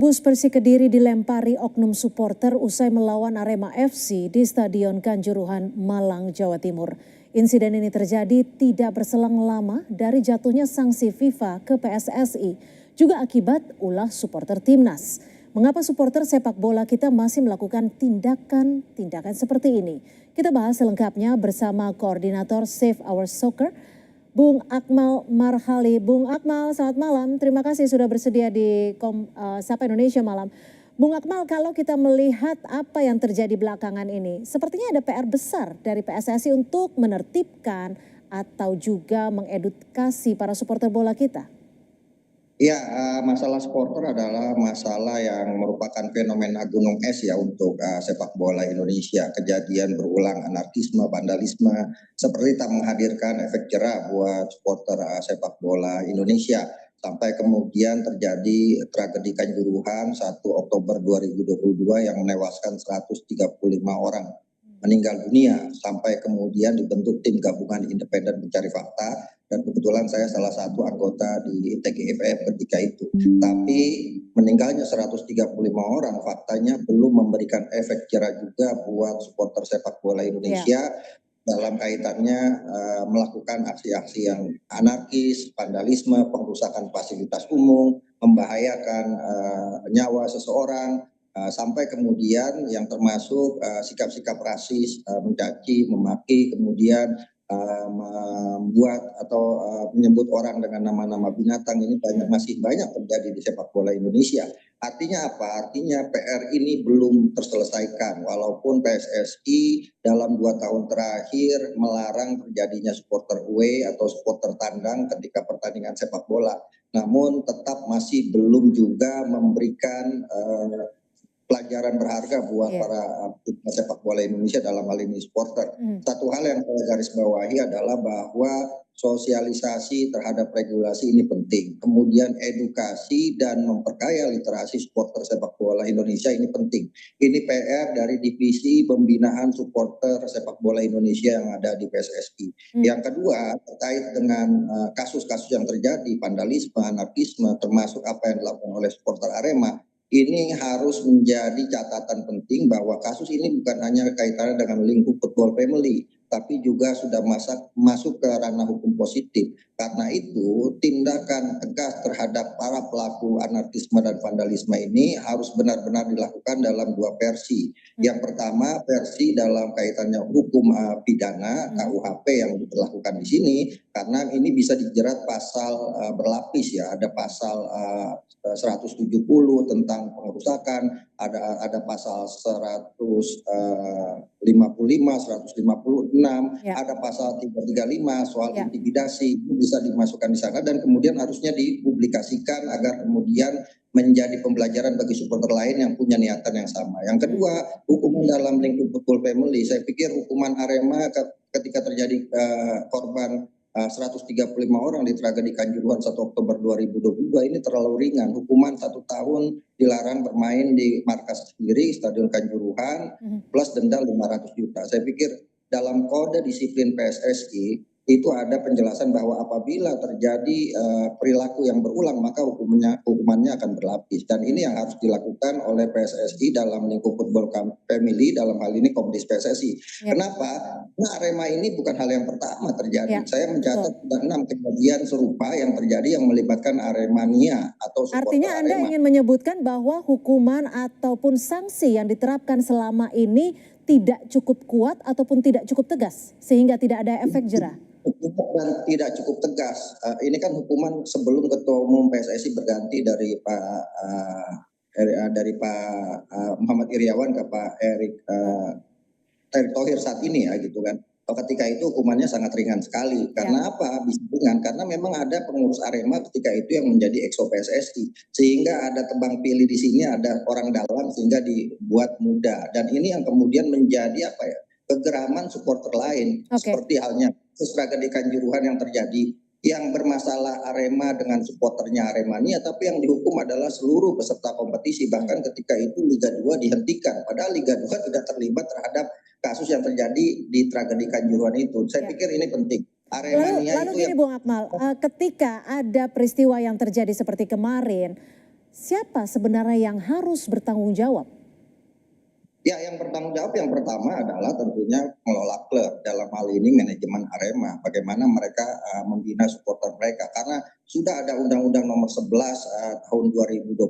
Bus Persik Kediri dilempari oknum supporter usai melawan Arema FC di Stadion Kanjuruhan, Malang, Jawa Timur. Insiden ini terjadi tidak berselang lama dari jatuhnya sanksi FIFA ke PSSI, juga akibat ulah supporter timnas. Mengapa supporter sepak bola kita masih melakukan tindakan seperti ini? Kita bahas selengkapnya bersama Koordinator Save Our Soccer, Bung Akmal Marhali. Bung Akmal, selamat malam. Terima kasih sudah bersedia di Sapa Indonesia Malam. Bung Akmal, kalau kita melihat apa yang terjadi belakangan ini, sepertinya ada PR besar dari PSSI untuk menertibkan atau juga mengedukasi para supporter bola kita. Ya, masalah supporter adalah masalah yang merupakan fenomena gunung es ya untuk sepak bola Indonesia. Kejadian berulang, anarkisme, vandalisme, seperti tak menghadirkan efek jerah buat supporter sepak bola Indonesia. Sampai kemudian terjadi tragedi Kanjuruhan 1 Oktober 2022 yang menewaskan 135 orang meninggal dunia, sampai kemudian dibentuk tim gabungan independen mencari fakta, dan kebetulan saya salah satu anggota di TGIF ketika itu. Tapi meninggalnya 135 orang faktanya belum memberikan efek jerah juga buat supporter sepak bola Indonesia dalam kaitannya melakukan aksi-aksi yang anarkis, vandalisme, pengrusakan fasilitas umum, membahayakan nyawa seseorang, sampai kemudian yang termasuk sikap-sikap rasis, mencaci, memaki, kemudian membuat atau menyebut orang dengan nama-nama binatang. Ini masih banyak terjadi di sepak bola Indonesia. Artinya apa? Artinya PR ini belum terselesaikan, walaupun PSSI dalam 2 tahun terakhir melarang terjadinya supporter away atau supporter tandang ketika pertandingan sepak bola. Namun tetap masih belum juga memberikan pelajaran berharga buat para sepak bola Indonesia, dalam hal ini supporter. Satu hal yang saya garis bawahi adalah bahwa sosialisasi terhadap regulasi ini penting. Kemudian edukasi dan memperkaya literasi supporter sepak bola Indonesia ini penting. Ini PR dari divisi pembinaan supporter sepak bola Indonesia yang ada di PSSI. Yang kedua, terkait dengan kasus-kasus yang terjadi, vandalisme, anarkisme, termasuk apa yang dilakukan oleh supporter Arema, ini harus menjadi catatan penting bahwa kasus ini bukan hanya kaitannya dengan lingkup football family, tapi juga sudah masuk ke ranah hukum positif. Karena itu tindakan tegas terhadap para pelaku anarkisme dan vandalisme ini harus benar-benar dilakukan dalam 2 versi. Yang pertama, versi dalam kaitannya hukum pidana KUHP yang diberlakukan di sini, karena ini bisa dijerat pasal berlapis ya. Ada pasal 170 tentang pengerusakan, ada pasal 155, 156, ada pasal 335 soal intimidasi, itu bisa dimasukkan di sana dan kemudian harusnya dipublikasikan agar kemudian menjadi pembelajaran bagi supporter lain yang punya niatan yang sama. Yang kedua, hukuman dalam lingkup football family. Saya pikir hukuman Arema ketika terjadi korban 135 orang di tragedi Kanjuruhan 1 Oktober 2022 ini terlalu ringan. Hukuman 1 tahun dilarang bermain di markas sendiri Stadion Kanjuruhan plus denda 500 juta. Saya pikir dalam kode disiplin PSSI itu ada penjelasan bahwa apabila terjadi perilaku yang berulang maka hukumannya akan berlapis, dan ini yang harus dilakukan oleh PSSI dalam lingkup football family, dalam hal ini Komdis PSSI. Kenapa? Nah, Arema ini bukan hal yang pertama terjadi. Saya mencatat sudah 6 kejadian serupa yang terjadi yang melibatkan Aremania atau supporter Artinya Anda Arema. ingin menyebutkan bahwa hukuman ataupun sanksi yang diterapkan selama ini tidak cukup kuat ataupun tidak cukup tegas sehingga tidak ada efek jerah? Dan tidak cukup tegas. Ini kan hukuman sebelum Ketua Umum PSSI berganti dari Pak Muhammad Iriawan ke Pak Erick Thohir saat ini ya gitu kan. Ketika itu hukumannya sangat ringan sekali. Karena apa? Bisa ringan karena memang ada pengurus Arema ketika itu yang menjadi exco PSSI, sehingga ada tebang pilih di sini, ada orang dalam sehingga dibuat mudah. Dan ini yang kemudian menjadi apa ya? Kegeraman supporter lain, seperti halnya tragedi Kanjuruhan yang terjadi, yang bermasalah Arema dengan supporternya Aremania, tapi yang dihukum adalah seluruh peserta kompetisi. Bahkan ketika itu Liga 2 dihentikan, padahal Liga 2 tidak terlibat terhadap kasus yang terjadi di tragedi Kanjuruhan itu. Saya pikir ini penting. Lalu gini Bung Akmal, ketika ada peristiwa yang terjadi seperti kemarin, siapa sebenarnya yang harus bertanggung jawab? Ya, yang bertanggung jawab yang pertama adalah tentunya mengelola klub, dalam hal ini manajemen Arema. Bagaimana mereka membina supporter mereka, karena sudah ada Undang-Undang Nomor 11 tahun 2022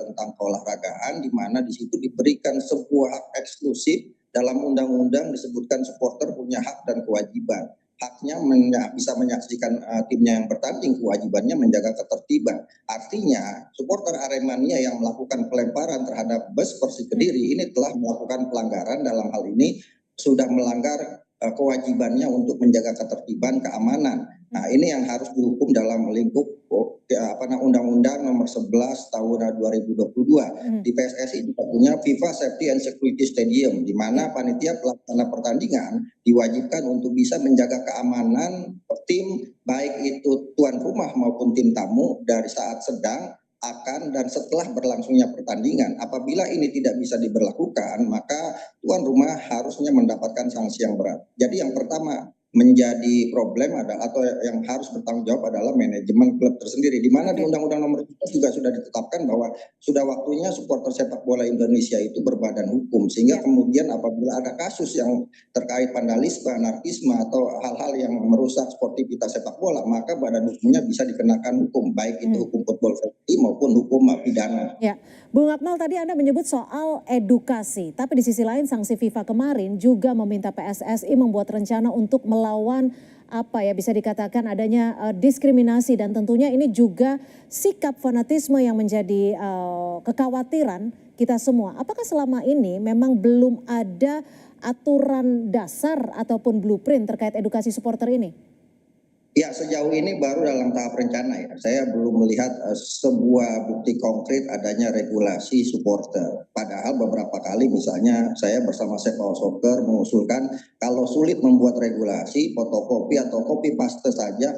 tentang keolahragaan, di mana di situ diberikan sebuah hak eksklusif. Dalam undang-undang disebutkan supporter punya hak dan kewajiban. Haknya bisa menyaksikan timnya yang bertanding, kewajibannya menjaga ketertiban. Artinya supporter Aremania yang melakukan pelemparan terhadap bus Persik Kediri ini telah melakukan pelanggaran, dalam hal ini sudah melanggar kewajibannya untuk menjaga ketertiban, keamanan. Nah, ini yang harus dihukum dalam lingkup Undang-Undang Nomor 11 tahun 2022. Di PSSI juga punya FIFA Safety and Security Stadium, di mana panitia pelaksana pertandingan diwajibkan untuk bisa menjaga keamanan tim, baik itu tuan rumah maupun tim tamu, dari saat sedang, akan, dan setelah berlangsungnya pertandingan. Apabila ini tidak bisa diberlakukan, maka tuan rumah harusnya mendapatkan sanksi yang berat. Jadi yang pertama menjadi problem adalah, atau yang harus bertanggung jawab adalah manajemen klub tersendiri, di mana di Undang-Undang Nomor 11 juga sudah ditetapkan bahwa sudah waktunya supporter sepak bola Indonesia itu berbadan hukum, sehingga kemudian apabila ada kasus yang terkait vandalisme, anarkisme, atau hal-hal yang merusak sportivitas sepak bola, maka badan hukumnya bisa dikenakan hukum, baik itu hukum football safety maupun hukum pidana. Ya, Bung Akmal, tadi Anda menyebut soal edukasi, tapi di sisi lain sanksi FIFA kemarin juga meminta PSSI membuat rencana untuk melawan bisa dikatakan adanya diskriminasi, dan tentunya ini juga sikap fanatisme yang menjadi kekhawatiran kita semua. Apakah selama ini memang belum ada aturan dasar ataupun blueprint terkait edukasi supporter ini? Ya, sejauh ini baru dalam tahap rencana ya. Saya belum melihat sebuah bukti konkret adanya regulasi supporter. Padahal beberapa kali misalnya saya bersama Sepak Soccer mengusulkan kalau sulit membuat regulasi, fotokopi atau copy paste saja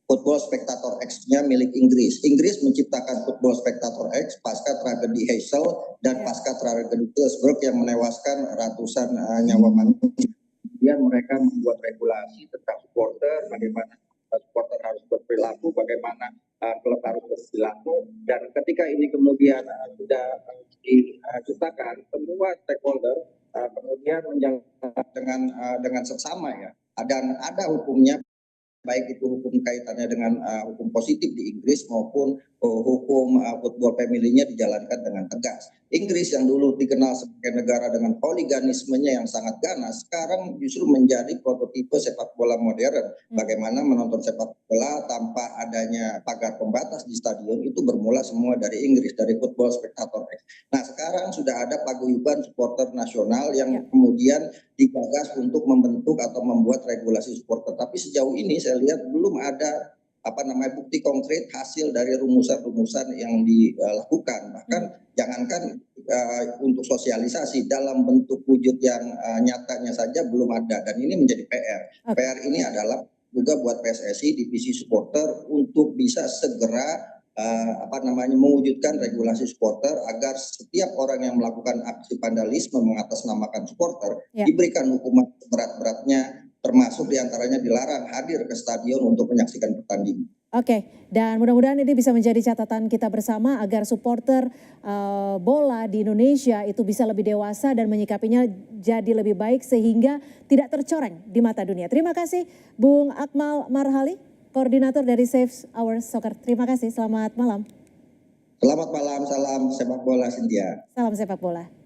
Football Spectator X-nya milik Inggris. Inggris menciptakan Football Spectator X pasca tragedi Heysel dan pasca tragedi Hillsborough yang menewaskan ratusan nyawa manusia. Kemudian mereka membuat regulasi tentang supporter, bagaimana supporter harus berperilaku, bagaimana klub harus berperilaku, dan ketika ini kemudian sudah diciptakan, semua stakeholder kemudian menjalankan dengan seksama ya, dan ada hukumnya, baik itu hukum kaitannya dengan hukum positif di Inggris maupun hukum football family-nya dijalankan dengan tegas. Inggris yang dulu dikenal sebagai negara dengan holiganismenya yang sangat ganas, sekarang justru menjadi prototipe sepak bola modern. Bagaimana menonton sepak bola tanpa adanya pagar pembatas di stadion, itu bermula semua dari Inggris, dari Football Spectator X. Nah, sekarang sudah ada paguyuban supporter nasional yang kemudian digagas untuk membentuk atau membuat regulasi supporter. Tapi sejauh ini saya lihat belum ada bukti konkret hasil dari rumusan-rumusan yang dilakukan. Bahkan jangankan untuk sosialisasi, dalam bentuk wujud yang nyatanya saja belum ada, dan ini menjadi PR. PR ini adalah juga buat PSSI divisi supporter untuk bisa segera mewujudkan regulasi supporter agar setiap orang yang melakukan aksi vandalisme mengatasnamakan supporter diberikan hukuman berat-beratnya, termasuk diantaranya dilarang hadir ke stadion untuk menyaksikan pertandingan. Oke, dan mudah-mudahan ini bisa menjadi catatan kita bersama agar supporter bola di Indonesia itu bisa lebih dewasa dan menyikapinya jadi lebih baik sehingga tidak tercoreng di mata dunia. Terima kasih Bung Akmal Marhali, koordinator dari Save Our Soccer. Terima kasih, selamat malam. Selamat malam, salam sepak bola Cynthia. Salam sepak bola.